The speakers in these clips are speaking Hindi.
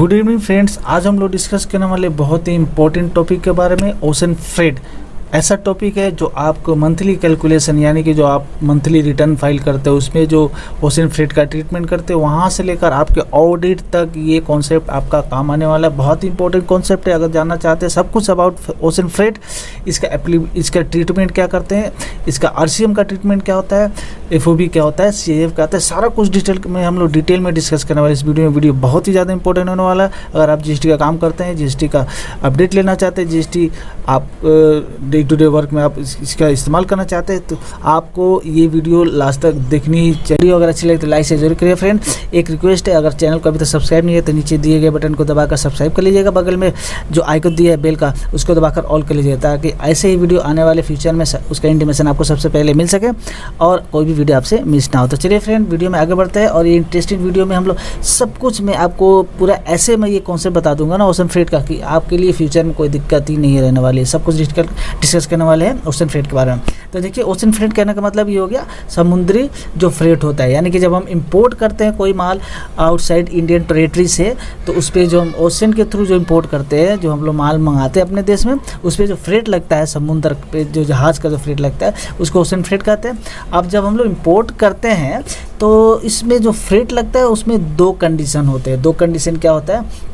गुड इवनिंग फ्रेंड्स, आज हम लोग डिस्कस करने वाले बहुत ही इंपॉर्टेंट टॉपिक के बारे में ओशन फ्रेट। ऐसा टॉपिक है जो आपको मंथली कैलकुलेशन यानी कि जो आप मंथली रिटर्न फाइल करते हो उसमें जो ओशन फ्रेट का ट्रीटमेंट करते हो वहाँ से लेकर आपके ऑडिट तक ये कॉन्सेप्ट आपका काम आने वाला है। बहुत ही इंपॉर्टेंट कॉन्सेप्ट है। अगर जानना चाहते हैं सब कुछ अबाउट ओशन फ्रेट, इसका ट्रीटमेंट क्या करते हैं, इसका आरसीएम का ट्रीटमेंट क्या होता है, एफओबी क्या होता है, सीएएफ क्या होता है, सारा कुछ डिटेल में हम लोग डिटेल में डिस्कस करने वाले इस वीडियो बहुत ही ज़्यादा इंपॉर्टेंट होने वाला है। अगर आप जीएसटी का काम करते हैं, जीएसटी का अपडेट लेना चाहते हैं, जीएसटी आप डे टू डे वर्क में आप इसका इस्तेमाल करना चाहते हैं तो आपको ये वीडियो लास्ट तक देखनी चाहिए। अगर अच्छी लगे तो लाइक से जरूर करिए फ्रेंड। एक रिक्वेस्ट है, अगर चैनल को अभी तक सब्सक्राइब नहीं है तो नीचे दिए गए बटन को दबाकर सब्सक्राइब कर लीजिएगा। बगल में जो आइकन दिया है बेल का उसको दबाकर ऑल कर लीजिएगा ताकि ऐसे ही वीडियो आने वाले फ्यूचर में उसका इंटीमेशन आपको सबसे पहले मिल सके और कोई भी वीडियो आपसे मिस ना हो। तो चलिए फ्रेंड वीडियो में आगे बढ़ते हैं और ये इंटरेस्टिंग वीडियो में हम लोग सब कुछ मैं आपको पूरा ऐसे मैं ये कॉन्सेप्ट बता दूंगा ना ओशन फ्रेट का कि आपके लिए फ्यूचर में कोई दिक्कत ही नहीं रहने वाली है। सब कुछ डिस्कस करने वाले हैं ओशन फ्रेट के बारे में। तो देखिए ओशन फ्रेट कहने का मतलब ये हो गया समुद्री जो फ्रेट होता है, यानी कि जब हम इंपोर्ट करते हैं कोई माल आउटसाइड इंडियन टेरेटरी से तो उस पर जो हम ओशन के थ्रू जो इंपोर्ट करते हैं, जो हम लोग माल मंगाते हैं अपने देश में, उस पर जो फ्रेट लगता है समुद्र पे जो जहाज़ का जो फ्रेट लगता है उसको ओशन फ्रेट कहते हैं। अब जब हम लोग इंपोर्ट करते हैं तो इसमें जो फ्रेट लगता है उसमें दो कंडीशन होते हैं। दो कंडीशन क्या होता है?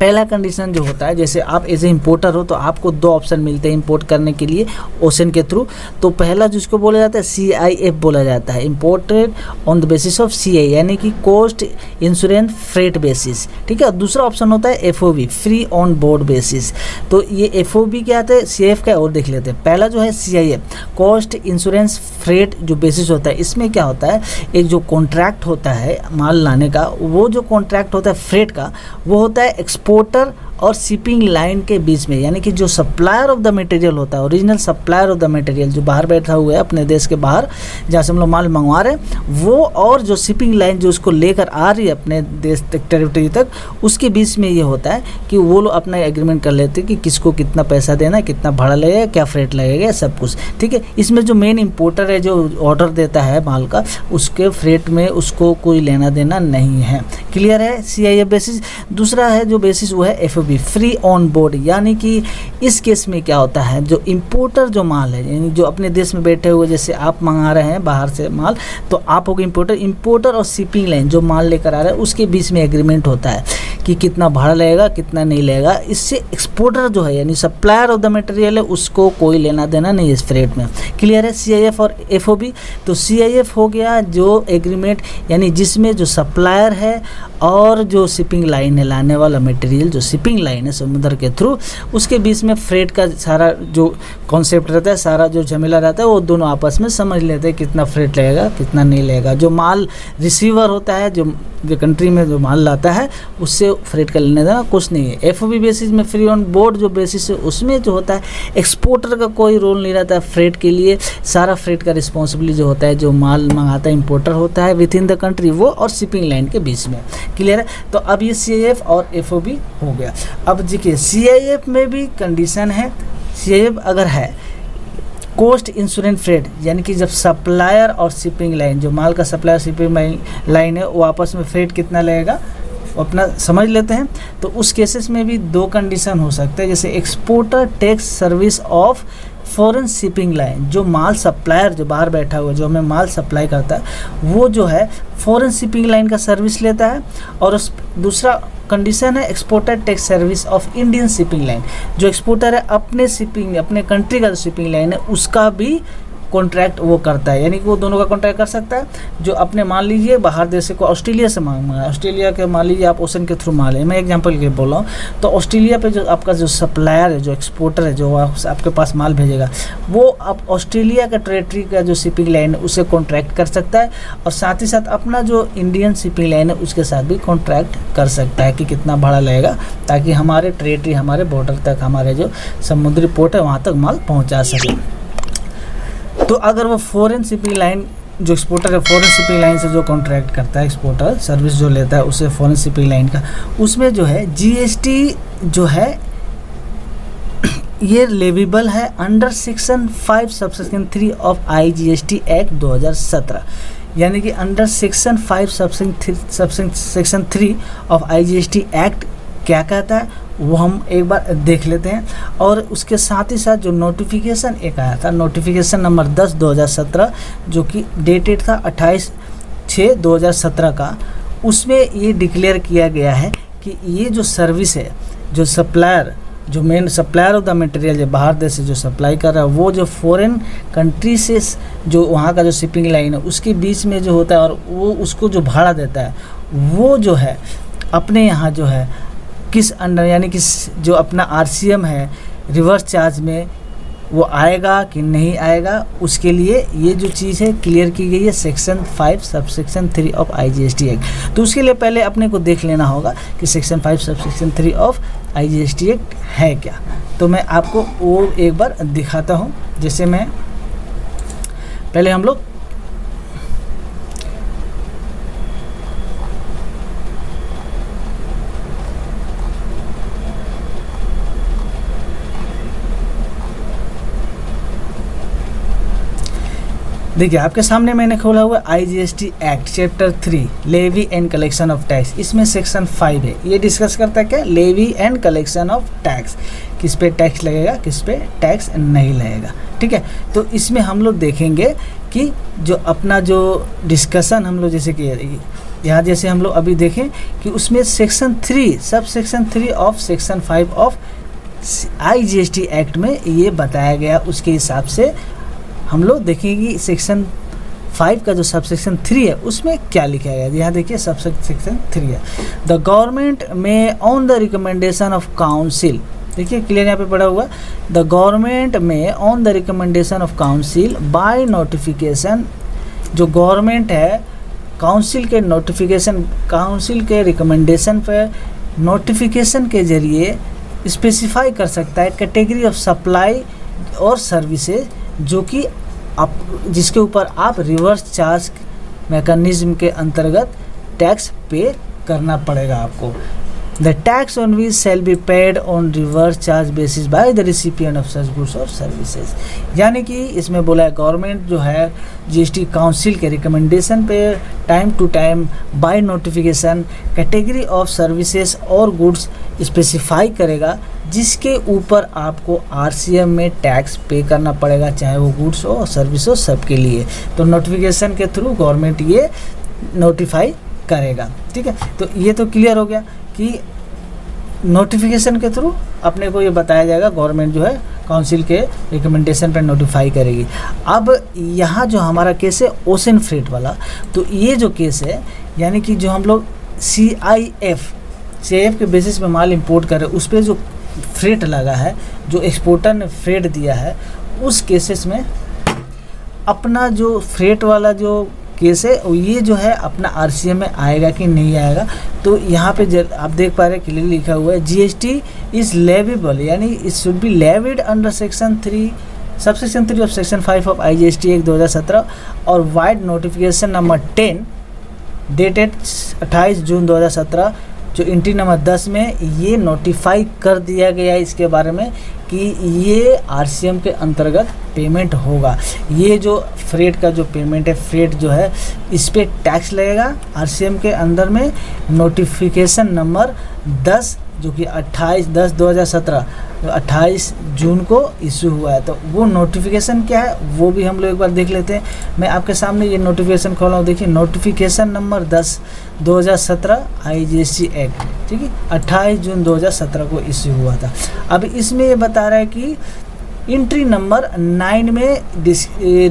पहला कंडीशन जो होता है, जैसे आप एज ए इम्पोर्टर हो तो आपको दो ऑप्शन मिलते हैं इंपोर्ट करने के लिए ओशन के थ्रू। तो पहला जिसको बोला जाता है CIF बोला जाता है, imported on the basis of CI यानी कि कॉस्ट इंश्योरेंस फ्रेट बेसिस, ठीक है। दूसरा ऑप्शन होता है FOB, free on board basis. तो ये FOB क्या आता है, CIF का और देख लेते हैं। पहला जो है CIF, कॉस्ट इंश्योरेंस फ्रेट जो बेसिस होता है, इसमें क्या होता है, एक जो कॉन्ट्रैक्ट होता है माल लाने का, वो जो कॉन्ट्रैक्ट होता है फ्रेट का वो होता है एक्सपोर्टर और शिपिंग लाइन के बीच में, यानी कि जो सप्लायर ऑफ द मटेरियल होता है, original supplier of the material जो बाहर बैठा हुआ है अपने देश के बाहर जहाँ से हम लोग माल मंगवा रहे हैं, वो और जो शिपिंग लाइन जो उसको लेकर आ रही है अपने देश तक टेरिटरी तक, उसके बीच में ये होता है कि वो लोग अपना एग्रीमेंट कर लेते हैं कि किसको कितना पैसा देना है, कितना भाड़ा लगेगा, क्या फ्रेट लगेगा, सब कुछ, ठीक है। इसमें जो मेन इंपोर्टर है जो ऑर्डर देता है माल का, उसके फ्रेट में उसको कोई लेना देना नहीं है। क्लियर है? CIF basis. दूसरा है जो बेसिस वो है FOB, फ्री ऑन बोर्ड, यानी कि इस केस में क्या होता है, जो इंपोर्टर जो माल है यानी जो अपने देश में बैठे हुए, जैसे आप मंगा रहे हैं बाहर से माल, तो आप हो इंपोर्टर और शिपिंग लाइन जो माल लेकर आ रहा है उसके बीच में एग्रीमेंट होता है कि कितना भाड़ा लगेगा, कितना नहीं लगेगा। इससे एक्सपोर्टर जो है यानी सप्लायर ऑफ द मटेरियल है उसको कोई लेना देना नहीं है इस फ्रेट में। क्लियर है? CIF और FOB। तो CIF हो गया जो एग्रीमेंट यानी जिसमें जो सप्लायर है और जो शिपिंग लाइन है, लाने वाला मटेरियल जो शिपिंग लाइन है समुद्र के थ्रू, उसके बीच में फ्रेट का सारा जो कॉन्सेप्ट रहता है, सारा जो झमेला रहता है, वो दोनों आपस में समझ लेते हैं कितना फ्रेट लगेगा, कितना नहीं लगेगा। जो माल रिसीवर होता है, जो कंट्री में जो माल लाता है, उससे फ्रेट का लेने देना कुछ नहीं है। FOB बेसिस में फ्री ऑन बोर्ड जो बेसिस है उसमें जो होता है एक्सपोर्टर का कोई रोल नहीं रहता है फ्रेट के लिए। सारा फ्रेट का रिस्पॉन्सिबिलिटी जो होता है जो माल मंगाता है इंपोर्टर होता है विद इन द कंट्री, वो और शिपिंग लाइन के बीच में। क्लियर है? तो अब ये CIF और FOB हो गया। अब देखिए CIF में भी कंडीशन है। CIF अगर है कॉस्ट इंश्योरेंस फ्रेट, यानी कि जब सप्लायर और शिपिंग लाइन जो माल का सप्लायर शिपिंग लाइन है वो आपस में फ्रेट कितना लगेगा अपना समझ लेते हैं। तो उस केसेस में भी दो कंडीशन हो सकते हैं, जैसे exporter takes service of foreign shipping line, जो माल सप्लायर जो बाहर बैठा हुआ जो हमें माल सप्लाई करता है वो जो है फॉरेन शिपिंग लाइन का सर्विस लेता है। और उस दूसरा कंडीशन है exporter takes service of Indian shipping line, जो एक्सपोर्टर है अपने कंट्री का जो शिपिंग लाइन है उसका भी कॉन्ट्रैक्ट वो करता है, यानी कि वो दोनों का कॉन्ट्रैक्ट कर सकता है। जो अपने मान लीजिए बाहर देश से को ऑस्ट्रेलिया से मंगाया, ऑस्ट्रेलिया के मान लीजिए आप ओशन के थ्रू माल है, मैं एग्जांपल के बोल रहा हूँ, तो ऑस्ट्रेलिया पे जो आपका जो सप्लायर है जो एक्सपोर्टर है जो आपके पास माल भेजेगा, वो आप ऑस्ट्रेलिया का टेरेटरी का जो शिपिंग लाइन है उसे कॉन्ट्रैक्ट कर सकता है और साथ ही साथ अपना जो इंडियन शिपिंग लाइन है उसके साथ भी कॉन्ट्रैक्ट कर सकता है कि कितना भाड़ा लगेगा, ताकि हमारे टेरेटरी हमारे बॉर्डर तक हमारे जो समुद्री पोर्ट है वहाँ तक माल पहुँचा सके। तो अगर वो फॉरेन शिपिंग लाइन जो एक्सपोर्टर है फॉरेन शिपिंग लाइन से जो कॉन्ट्रैक्ट करता है, एक्सपोर्टर सर्विस जो लेता है उसे फॉरेन शिपिंग लाइन का, उसमें जो है GST जो है ये लेविबल है under section 5 subsection 3 of IGST act 2017। यानी कि under section 5 section 3 of IGST act क्या कहता है वो हम एक बार देख लेते हैं। और उसके साथ ही साथ जो नोटिफिकेशन एक आया था, नोटिफिकेशन नंबर 10/2017 जो कि डेटेड था 28/6/2017 का, उसमें ये डिक्लेयर किया गया है कि ये जो सर्विस है, जो सप्लायर, जो main supplier of the material जो बाहर देश से जो सप्लाई कर रहा है, वो जो फॉरेन कंट्री से जो वहाँ का जो शिपिंग लाइन है उसके बीच में जो होता है और वो उसको जो भाड़ा देता है वो जो है अपने यहाँ जो है किस अंडर, यानी कि जो अपना RCM है रिवर्स चार्ज में वो आएगा कि नहीं आएगा, उसके लिए ये जो चीज़ है क्लियर की गई है section 5 subsection 3 of IGST act. तो उसके लिए पहले अपने को देख लेना होगा कि section 5 subsection 3 of IGST act है क्या। तो मैं आपको वो एक बार दिखाता हूँ। जैसे मैं पहले हम लोग देखिए आपके सामने मैंने खोला हुआ IGST act chapter 3 levy and collection of tax. इसमें सेक्शन 5 है, ये डिस्कस करता है क्या, levy and collection of tax, किस पे टैक्स लगेगा किस पे टैक्स नहीं लगेगा। ठीक है, तो इसमें हम लोग देखेंगे कि जो अपना जो डिस्कशन हम लोग जैसे कि यहाँ जैसे हम लोग अभी देखें कि उसमें section 3 sub section 3 of section 5 of IGST act में ये बताया गया, उसके हिसाब से हम लोग देखेंगे सेक्शन 5 का जो सब सेक्शन 3 है उसमें क्या लिखा गया है। यहाँ देखिए सब सेक्शन 3 है, द गवर्नमेंट में on the recommendation of council, देखिए क्लियर यहाँ पे पड़ा हुआ, द गवर्नमेंट में on the recommendation of council by notification, जो गवर्नमेंट है काउंसिल के नोटिफिकेशन, काउंसिल के रिकमेंडेशन पर नोटिफिकेशन के जरिए स्पेसिफाई कर सकता है कैटेगरी ऑफ सप्लाई और सर्विसेज जो कि आप जिसके ऊपर आप रिवर्स चार्ज मैकेनिज्म के अंतर्गत टैक्स पे करना पड़ेगा आपको। The tax on which shall be paid on reverse charge basis by the recipient of such goods और सर्विसेज। यानी कि इसमें बोला है गवर्नमेंट जो है GST काउंसिल के रिकमेंडेशन पे time to time by notification category of services और गुड्स स्पेसिफाई करेगा जिसके ऊपर आपको RCM में टैक्स पे करना पड़ेगा, चाहे वो गुड्स हो सर्विस हो, सबके लिए। तो नोटिफिकेशन के थ्रू गवर्नमेंट ये नोटिफाई करेगा। ठीक है, तो ये तो क्लियर हो गया कि नोटिफिकेशन के थ्रू अपने को ये बताया जाएगा, गवर्नमेंट जो है काउंसिल के रिकमेंडेशन पर नोटिफाई करेगी। अब यहाँ जो हमारा केस है ओशन फ्रेट वाला, तो ये जो केस है यानी कि जो हम लोग CIF के बेसिस पे माल इंपोर्ट कर रहे हैं उस पर जो फ्रेट लगा है, जो एक्सपोर्टर ने फ्रेट दिया है, उस केसेस में अपना जो फ्रेट वाला जो केस है ये जो है अपना RCM में आएगा कि नहीं आएगा। तो यहाँ पे आप देख पा रहे हैं क्लियर लिखा हुआ है GST इज लेविबल, यानी it should be levied under section 3 subsection 3 of section 5 of IGST act 2017 और वाइड नोटिफिकेशन नंबर 10 डेटेड 28 जून 2017 जो एंट्री नंबर 10 में ये नोटिफाई कर दिया गया है इसके बारे में कि ये RCM के अंतर्गत पेमेंट होगा। ये जो फ्रेट का जो पेमेंट है, फ्रेट जो है इस पर टैक्स लगेगा RCM के अंदर में। नोटिफिकेशन नंबर 10 जो कि 28/10/2017 28 जून को इशू हुआ है। तो वो नोटिफिकेशन क्या है वो भी हम लोग एक बार देख लेते हैं। मैं आपके सामने ये नोटिफिकेशन खोला हूँ, देखिए नोटिफिकेशन नंबर 10/2017 IGST एक्ट, ठीक है, 28 जून 2017 को इशू हुआ था। अब इसमें ये बता रहा है कि एंट्री नंबर 9 में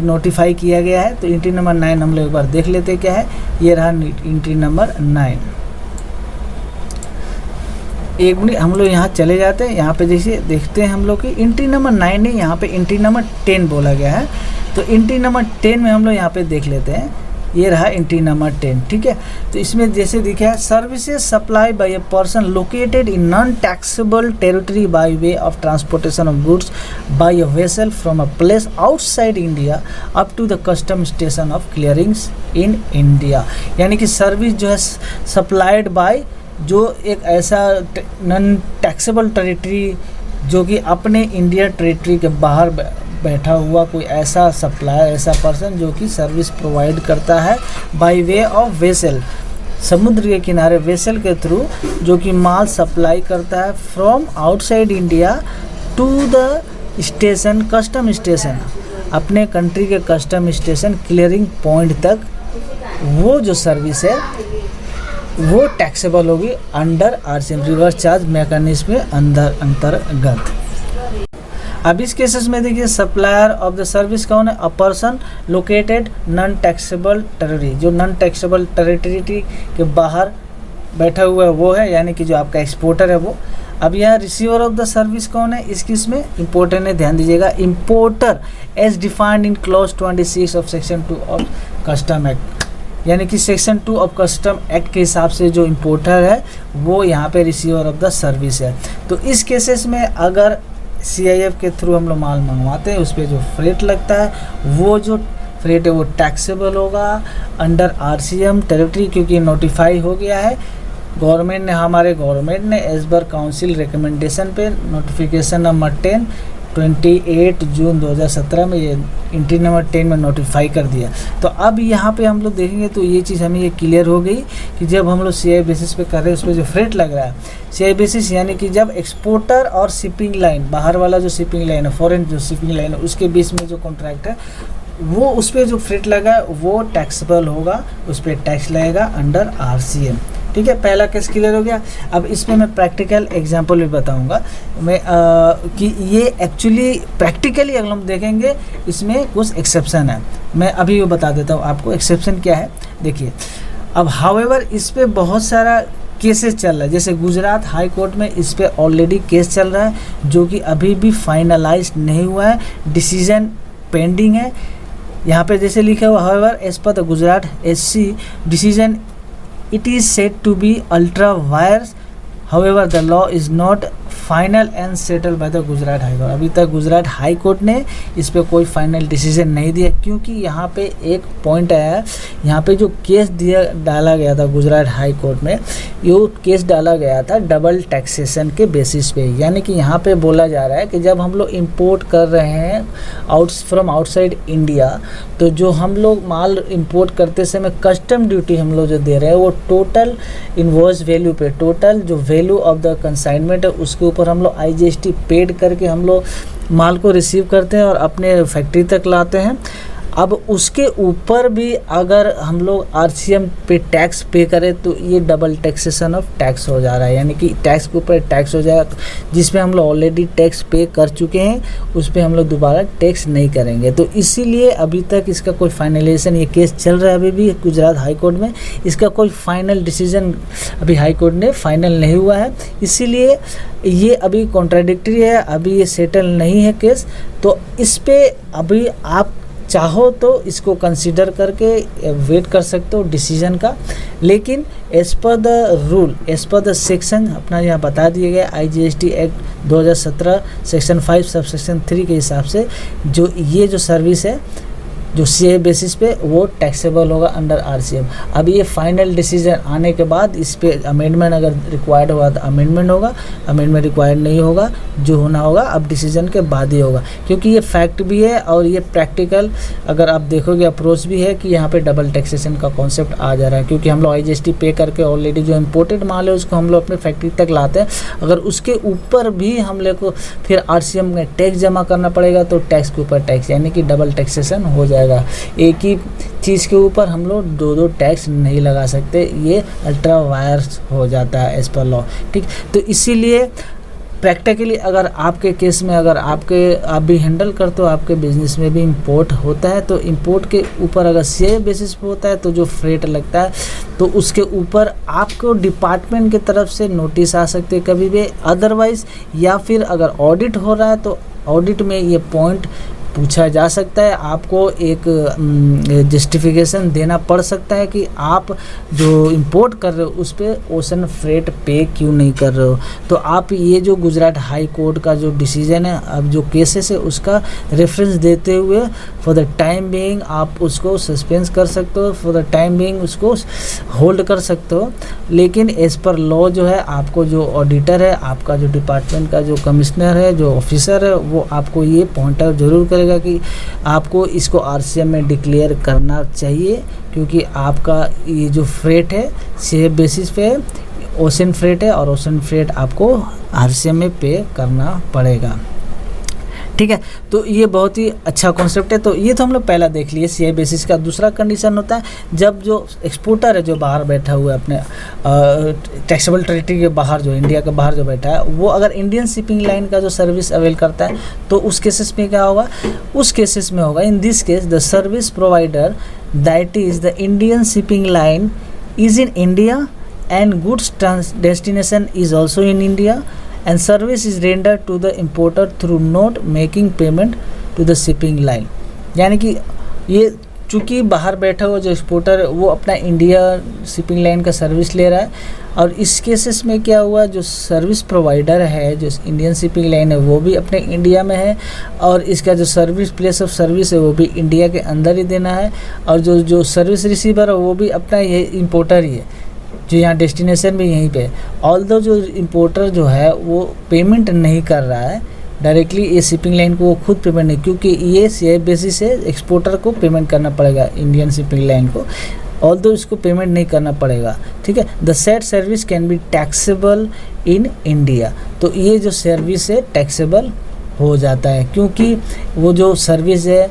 नोटिफाई किया गया है। तो एंट्री नंबर 9 हम लोग एक बार देख लेते हैं क्या है। ये रहा एंट्री नंबर 9। एक मिनट हम लोग यहाँ चले जाते हैं, यहाँ पे जैसे देखते हैं हम लोग की एंट्री नंबर 9 नहीं, यहाँ पे एंट्री नंबर 10 बोला गया है। तो एंट्री नंबर 10 में हम लोग यहाँ पे देख लेते हैं, ये रहा एंट्री नंबर 10, ठीक है। तो इसमें जैसे दिखा है services supply by a person located in non taxable territory by way of transportation of goods by a vessel from a place outside India up to the custom station of clearings in India. यानी कि सर्विस जो है सप्लाइड बाय जो एक ऐसा नॉन टैक्सेबल टेरिटरी जो कि अपने इंडिया टेरिटरी के बाहर बैठा हुआ कोई ऐसा सप्लायर, ऐसा पर्सन जो कि सर्विस प्रोवाइड करता है बाय वे ऑफ वेसल, समुद्र के किनारे वेसल के थ्रू, जो कि माल सप्लाई करता है from outside India to the station, custom station, अपने कंट्री के कस्टम स्टेशन क्लियरिंग पॉइंट तक, वो जो सर्विस है वो टैक्सेबल होगी under RCM, reverse charge mechanism में अंतर्गत। अब इस केसेस में देखिए सप्लायर ऑफ द सर्विस कौन है? A person located non taxable territory, जो नॉन टैक्सेबल टेरिटरी के बाहर बैठा हुआ है वो है, यानी कि जो आपका एक्सपोर्टर है वो। अब यहाँ रिसीवर ऑफ द सर्विस कौन है? इस केस में इम्पोर्टर है, ध्यान दीजिएगा, importer as defined in clause 26 of section 2 of custom act, यानी कि सेक्शन 2 ऑफ कस्टम एक्ट के हिसाब से जो इम्पोर्टर है वो यहाँ पे रिसीवर ऑफ द सर्विस है। तो इस केसेस में अगर CIF के थ्रू हम लोग माल मंगवाते हैं, उस पर जो फ्रेट लगता है, वो जो फ्रेट है वो टैक्सेबल होगा अंडर RCM टेरिटरी, क्योंकि नोटिफाई हो गया है गवर्नमेंट ने एज पर काउंसिल रिकमेंडेशन पे नोटिफिकेशन नंबर 10 28 जून 2017 में ये एंट्री नंबर 10 में नोटिफाई कर दिया। तो अब यहाँ पे हम लोग देखेंगे तो ये चीज़ हमें ये क्लियर हो गई कि जब हम लोग CI बेसिस पे कर रहे हैं उस पर जो फ्रेट लग रहा है, CI बेसिस यानी कि जब एक्सपोर्टर और शिपिंग लाइन, बाहर वाला जो शिपिंग लाइन है, फॉरेन जो शिपिंग लाइन है, उसके बीच में जो कॉन्ट्रैक्ट है वो, उस पर जो फ्रेट लगा है वो टैक्सेबल होगा, उस पर टैक्स लगेगा अंडर RCM। ठीक है, पहला केस क्लियर हो गया। अब इसमें मैं प्रैक्टिकल एग्जांपल भी बताऊंगा मैं कि ये एक्चुअली प्रैक्टिकली अगर हम देखेंगे इसमें कुछ एक्सेप्शन है, मैं अभी वो बता देता हूँ आपको एक्सेप्शन क्या है। देखिए, अब हाउएवर इस पे बहुत सारा केसेस चल रहा है, जैसे गुजरात हाई कोर्ट में इस पे ऑलरेडी केस चल रहा है जो कि अभी भी फाइनलाइज नहीं हुआ है, डिसीजन पेंडिंग है। यहाँ पे जैसे लिखा हुआ however as per the Gujarat SC decision it is said to be ultra vires, however the law is not final and settle by the Gujarat high court. अभी तक गुजरात हाई कोर्ट ने इस पे कोई फाइनल डिसीजन नहीं दिया, क्योंकि यहाँ पे एक पॉइंट आया है, यहाँ पे जो केस डाला गया था गुजरात हाई कोर्ट में, ये केस डाला गया था डबल टैक्सेशन के बेसिस पे, यानी कि यहाँ पे बोला जा रहा है कि जब हम लोग इंपोर्ट कर रहे हैं फ्रॉम आउटसाइड इंडिया, तो जो हम लोग माल इंपोर्ट करते समय कस्टम ड्यूटी हम लोग जो दे रहे हैं वो टोटल इनवॉइस वैल्यू पे, टोटल जो वैल्यू ऑफ द कंसाइनमेंट है उसके ऊपर हम लोग IGST पेड करके हम लोग माल को रिसीव करते हैं और अपने फैक्ट्री तक लाते हैं। अब उसके ऊपर भी अगर हम लोग RCM पे टैक्स पे करें तो ये डबल टैक्सेशन ऑफ टैक्स हो जा रहा है, यानी कि टैक्स के ऊपर टैक्स हो जाएगा, जिसमें हम लोग ऑलरेडी टैक्स पे कर चुके हैं उस पर हम लोग दोबारा टैक्स नहीं करेंगे। तो इसीलिए अभी तक इसका कोई फाइनलाइजेशन, ये केस चल रहा है अभी भी गुजरात हाई कोर्ट में, इसका कोई फाइनल डिसीजन अभी हाई कोर्ट ने फाइनल नहीं हुआ है, इसीलिए ये अभी कॉन्ट्राडिक्टरी है, अभी ये सेटल नहीं है केस। तो इस पे अभी आप चाहो तो इसको कंसीडर करके वेट कर सकते हो डिसीजन का, लेकिन as per the rule, as per the section अपना यहाँ बता दिए गए IGST act 2017 section 5 sub section 3 के हिसाब से जो ये जो सर्विस है जो CI बेसिस पे वो टैक्सेबल होगा अंडर RCM। अब ये फाइनल डिसीजन आने के बाद इस पे अमेंडमेंट अगर रिक्वायर्ड हुआ तो अमेंडमेंट होगा, अमेंडमेंट रिक्वायर्ड नहीं होगा, जो होना होगा अब डिसीजन के बाद ही होगा, क्योंकि ये फैक्ट भी है और ये प्रैक्टिकल अगर आप देखोगे अप्रोच भी है कि यहाँ पे डबल टैक्सेशन का कॉन्सेप्ट आ जा रहा है, क्योंकि हम लोग IGST पे करके ऑलरेडी जो इम्पोर्टेड माल है उसको हम लोग अपने फैक्ट्री तक लाते हैं, अगर उसके ऊपर भी हम लोग को फिर RCM में टैक्स जमा करना पड़ेगा तो टैक्स के ऊपर टैक्स, यानी कि डबल टैक्सेशन हो जाएगा। एक ही चीज़ के ऊपर हम लोग दो टैक्स नहीं लगा सकते, ये अल्ट्रा वायर्स हो जाता है एज पर लॉ। ठीक, तो इसीलिए प्रैक्टिकली अगर आपके केस में अगर आप भी हैंडल करते हो, आपके बिजनेस में भी इंपोर्ट होता है, तो इंपोर्ट के ऊपर अगर CI बेसिस पे होता है तो जो फ्रेट लगता है तो उसके ऊपर आपको डिपार्टमेंट की तरफ से नोटिस आ सकते हैं कभी भी, अदरवाइज या फिर अगर ऑडिट हो रहा है तो ऑडिट में ये पॉइंट पूछा जा सकता है, आपको एक जस्टिफिकेशन देना पड़ सकता है कि आप जो इंपोर्ट कर रहे हो उस पर ओशन फ्रेट पे क्यों नहीं कर रहे हो। तो आप ये जो गुजरात हाई कोर्ट का जो डिसीजन है, अब जो केसेस है उसका रेफरेंस देते हुए फॉर द टाइम बीइंग आप उसको सस्पेंस कर सकते हो, फॉर द टाइम बीइंग उसको होल्ड कर सकते हो, लेकिन एज पर लॉ जो है आपको जो ऑडिटर है, आपका जो डिपार्टमेंट का जो कमिश्नर है, जो ऑफिसर है, वो आपको ये पॉइंट आउट जरूर करेगा कि आपको इसको आरसीएम में डिक्लेयर करना चाहिए, क्योंकि आपका ये जो फ्रेट है सीए बेसिस पे ओशन फ्रेट है और ओशन फ्रेट आपको आरसीएम में पे करना पड़ेगा। ठीक है, तो ये बहुत ही अच्छा कॉन्सेप्ट है। तो ये तो हम लोग पहला देख लिए सीआई बेसिस का। दूसरा कंडीशन होता है जब जो एक्सपोर्टर है जो बाहर बैठा हुआ है अपने टैक्सेबल टेरिटरी के बाहर, जो इंडिया के बाहर जो बैठा है, वो अगर इंडियन शिपिंग लाइन का जो सर्विस अवेल करता है तो उस केसेस में क्या होगा, उस केसेस में होगा in this case the service provider that is the Indian shipping line is in India and goods destination is also in India and service is rendered to the importer through not making payment to the shipping line। यानी कि ये चूँकि बाहर बैठा हुआ जो एक्सपोर्टर है वो अपना इंडिया शिपिंग लाइन का सर्विस ले रहा है, और इस केसेस में क्या हुआ, जो सर्विस प्रोवाइडर है जो इंडियन शिपिंग लाइन है वो भी अपने इंडिया में है, और इसका जो सर्विस प्लेस ऑफ सर्विस है वो भी इंडिया के अंदर ही देना है, और जो सर्विस रिसीवर है वो भी अपना ये इम्पोर्टर ही है जो यहाँ डेस्टिनेशन भी यहीं पे। ऑल्दो जो इम्पोर्टर जो है वो पेमेंट नहीं कर रहा है डायरेक्टली ये शिपिंग लाइन को, वो खुद पेमेंट नहीं, क्योंकि ये सीआई बेसिस से एक्सपोर्टर को पेमेंट करना पड़ेगा इंडियन शिपिंग लाइन को, ऑल्दो इसको पेमेंट नहीं करना पड़ेगा। ठीक है, the said service can be taxable in India. तो ये जो सर्विस है टैक्सेबल हो जाता है, क्योंकि वो जो सर्विस है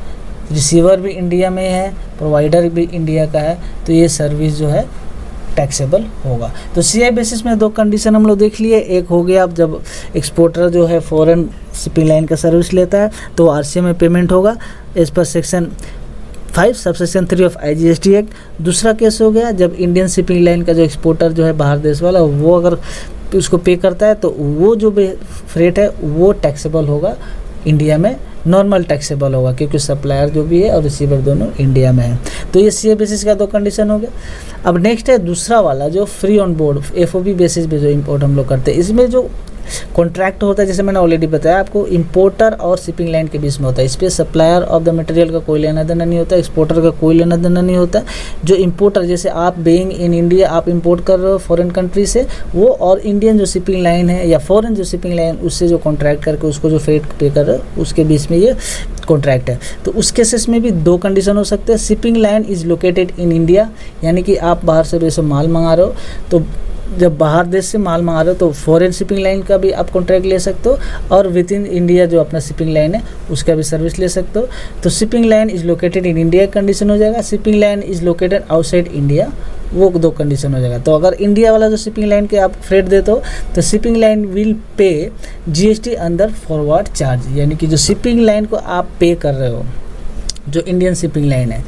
रिसीवर भी इंडिया में है, प्रोवाइडर भी इंडिया का है, तो ये सर्विस जो है टैक्सेबल होगा। तो सीआई बेसिस में दो कंडीशन हम लोग देख लिए। एक हो गया अब जब एक्सपोर्टर जो है फॉरेन शिपिंग लाइन का सर्विस लेता है तो आरसीएम में पेमेंट होगा as per section 5 subsection 3 of IGST act. दूसरा केस हो गया जब इंडियन शिपिंग लाइन का जो एक्सपोर्टर जो है बाहर देश वाला वो अगर उसको पे करता है तो वो जो फ्रेट है वो टैक्सेबल होगा इंडिया में, नॉर्मल टैक्सेबल होगा, क्योंकि सप्लायर जो भी है और रिसीवर दोनों इंडिया में है। तो ये सीए बेसिस का दो कंडीशन हो गया। अब नेक्स्ट है दूसरा वाला जो free on board FOB basis पे जो इंपोर्ट हम लोग करते हैं, इसमें जो कॉन्ट्रैक्ट होता है जैसे मैंने ऑलरेडी बताया आपको, इंपोर्टर और शिपिंग लाइन के बीच में होता है। इस पर सप्लायर ऑफ द मटेरियल का कोई लेना देना नहीं होता, एक्सपोर्टर का कोई लेना देना नहीं होता। जो इंपोर्टर, जैसे आप बीइंग इन इंडिया आप इंपोर्ट कर रहे हो फॉरेन कंट्री से, वो और इंडियन जो शिपिंग लाइन है या फॉरेन जो शिपिंग लाइन उससे जो कॉन्ट्रैक्ट करके उसको जो फ्रेट पे कर रहे हो उसके बीच में ये कॉन्ट्रैक्ट है। तो उस केसेस में भी दो कंडीशन हो सकते हैं। Shipping line is located in India, यानी कि आप बाहर से वैसे माल मंगा रहे हो, तो जब बाहर देश से माल मंगा रहे हो तो फॉरेन शिपिंग लाइन का भी आप कॉन्ट्रैक्ट ले सकते हो, और विद इन इंडिया जो अपना शिपिंग लाइन है उसका भी सर्विस ले सकते हो। तो shipping line is located in India condition हो जाएगा, shipping line is located outside India वो दो कंडीशन हो जाएगा। तो अगर इंडिया वाला जो शिपिंग लाइन के आप फ्रेट देते हो तो shipping line will pay GST under forward charge, यानी कि जो शिपिंग लाइन को आप पे कर रहे हो जो इंडियन शिपिंग लाइन है,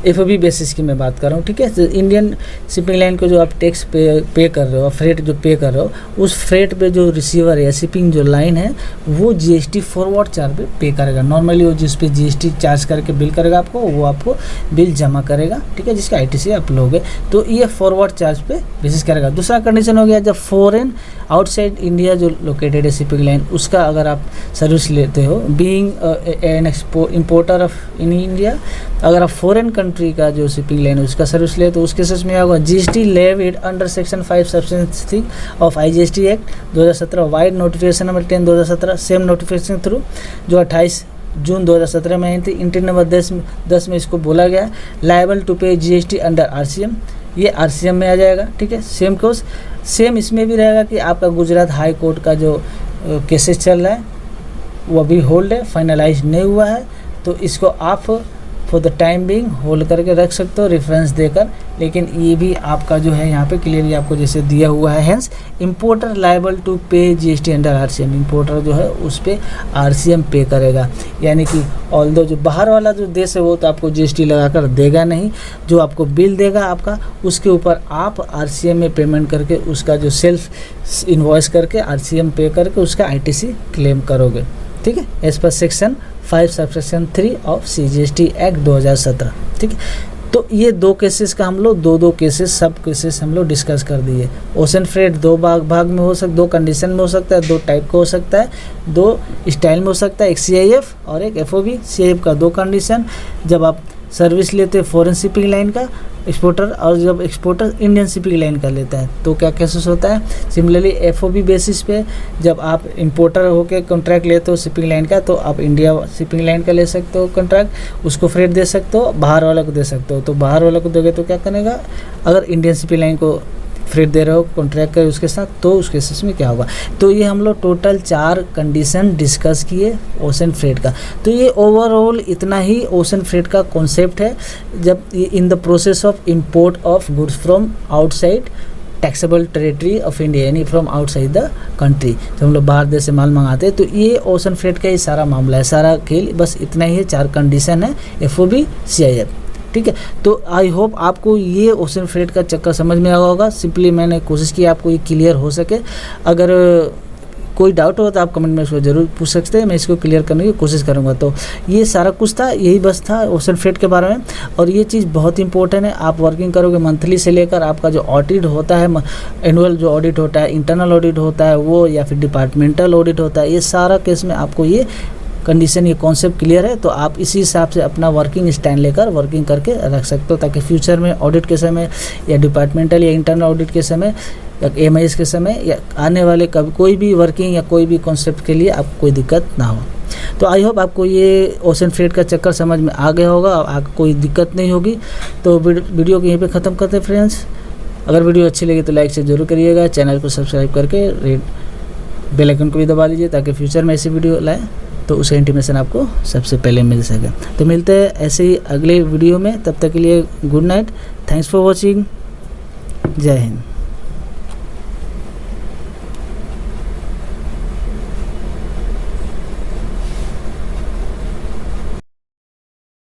एफओबी बेसिस की मैं बात कर रहा हूँ। ठीक है, तो इंडियन शिपिंग लाइन को जो आप टैक्स पे कर रहे हो, फ्रेट जो पे कर रहे हो, उस फ्रेट पे जो रिसीवर है या शिपिंग जो लाइन है वो जीएसटी फॉरवर्ड चार्ज पे करेगा। नॉर्मली वो जिस पे जीएसटी चार्ज करके बिल करेगा आपको, वो आपको बिल जमा करेगा। ठीक है, जिसका आईटीसी आप लोगे तो ये फॉरवर्ड चार्ज पे बेसिस करेगा। दूसरा कंडीशन हो गया जब फॉरेन आउटसाइड इंडिया जो लोकेटेड है शिपिंग लाइन, उसका अगर आप सर्विस लेते हो, being an importer of in India, अगर आप फॉरेन कंट्री का जो शिपिंग लाइन है उसका सर्विस ले तो उस केसेस में होगा GST levied under section 5 subsection 3 of IGST act 2017 wide notification number 10 2017 same notification through जो 28 जून 2017 में आई थी। इंट्री नंबर 10 में इसको बोला गया लायबल टू पे जीएसटी अंडर आरसीएम, ये आरसीएम में आ जाएगा। ठीक है, सेम कोर्स सेम इसमें भी रहेगा कि आपका गुजरात हाई कोर्ट का जो केसेस चल रहा है वो अभी होल्ड है, फाइनलाइज नहीं हुआ है, तो इसको आप for the time being hold करके रख सकते हो रेफरेंस देकर। लेकिन ये भी आपका जो है यहाँ पे क्लियरली आपको जैसे दिया हुआ है, हेंस इंपोर्टर लायबल टू पे जीएसटी अंडर आरसीएम, इंपोर्टर जो है उस पर आरसीएम पे करेगा। यानी कि ऑल्दो जो बाहर वाला जो देश है वो तो आपको जीएसटी लगाकर देगा नहीं, जो आपको बिल देगा आपका उसके ऊपर आप आरसीएम में पेमेंट करके उसका जो सेल्फ इन्वॉइस करके आरसीएम पे करके उसका आईटीसी क्लेम करोगे। ठीक है, as per section 5 subsection 3 of CGST act 2017। ठीक है, तो ये दो केसेस का हम लोग दो केसेस सब केसेस हम लोग डिस्कस कर दिए। ओशन फ्रेट दो भाग में हो सकता, दो कंडीशन में हो सकता है, दो टाइप का हो सकता है, दो स्टाइल में हो सकता है, एक सीआईएफ और एक एफओबी। सीआईएफ का दो कंडीशन, जब आप सर्विस लेते हैं फॉरेन शिपिंग लाइन का एक्सपोर्टर, और जब एक्सपोर्टर इंडियन शिपिंग लाइन का लेता है तो क्या केसेस होता है, सिमिलरली FOB बेसिस पे जब आप इंपोर्टर होके कॉन्ट्रैक्ट लेते हो शिपिंग लाइन का, तो आप इंडिया शिपिंग लाइन का ले सकते हो कॉन्ट्रैक्ट, उसको फ्रेट दे सकते हो, बाहर वाले को दे सकते हो। तो बाहर वाले को दोगे तो क्या करेगा, अगर इंडियन शिपिंग लाइन को फ्रेट दे रहे हो कॉन्ट्रैक्ट कर उसके साथ, तो उस केसेस में क्या होगा। तो ये हम लोग टोटल 4 कंडीशन डिस्कस किए ओशन फ्रेट का। तो ये ओवरऑल इतना ही ओशन फ्रेट का कॉन्सेप्ट है। जब in the process of import of goods from outside taxable territory of India, यानी फ्रॉम आउटसाइड द कंट्री, जब हम लोग बाहर देश से माल मंगाते हैं, तो ये ओशन फ्रेट का ही सारा मामला है, सारा खेल बस इतना ही है। 4 कंडीशन है FOB CIF, ठीक है। तो आई होप आपको ये ओशन फ्रेट का चक्कर समझ में आया होगा। सिंपली मैंने कोशिश की आपको ये क्लियर हो सके। अगर कोई डाउट हो तो आप कमेंट में इसको ज़रूर पूछ सकते हैं, मैं इसको क्लियर करने की कोशिश करूँगा। तो ये सारा कुछ था, यही बस था ओशन फ्रेट के बारे में। और ये चीज़ बहुत इंपॉर्टेंट है, आप वर्किंग करोगे मंथली से लेकर आपका जो ऑडिट होता है, एनुअल जो ऑडिट होता है, इंटरनल ऑडिट होता है वो, या फिर डिपार्टमेंटल ऑडिट होता है, ये सारा केस में आपको ये कंडीशन, ये कॉन्सेप्ट क्लियर है, तो आप इसी हिसाब से अपना वर्किंग स्टैंड लेकर वर्किंग करके रख सकते हो, ताकि फ्यूचर में ऑडिट के समय या डिपार्टमेंटल या इंटरनल ऑडिट के समय या MIS के समय या आने वाले कभी कोई भी वर्किंग या कोई भी कॉन्सेप्ट के लिए आपको कोई दिक्कत ना हो। तो आई होप आपको ये ओशन फ्रेट का चक्कर समझ में आ गया होगा, आपको कोई दिक्कत नहीं होगी। तो वीडियो को यहीं पे ख़त्म करते हैं फ्रेंड्स। अगर वीडियो अच्छी लगी तो लाइक से ज़रूर करिएगा, चैनल को सब्सक्राइब करके रेड बेल आइकन को भी दबा लीजिए, ताकि फ्यूचर में ऐसी वीडियो लाएँ तो उसका इंटीमेशन आपको सबसे पहले मिल सके। तो मिलते हैं ऐसे ही अगले वीडियो में, तब तक के लिए good night, thanks for watching, जय हिंद।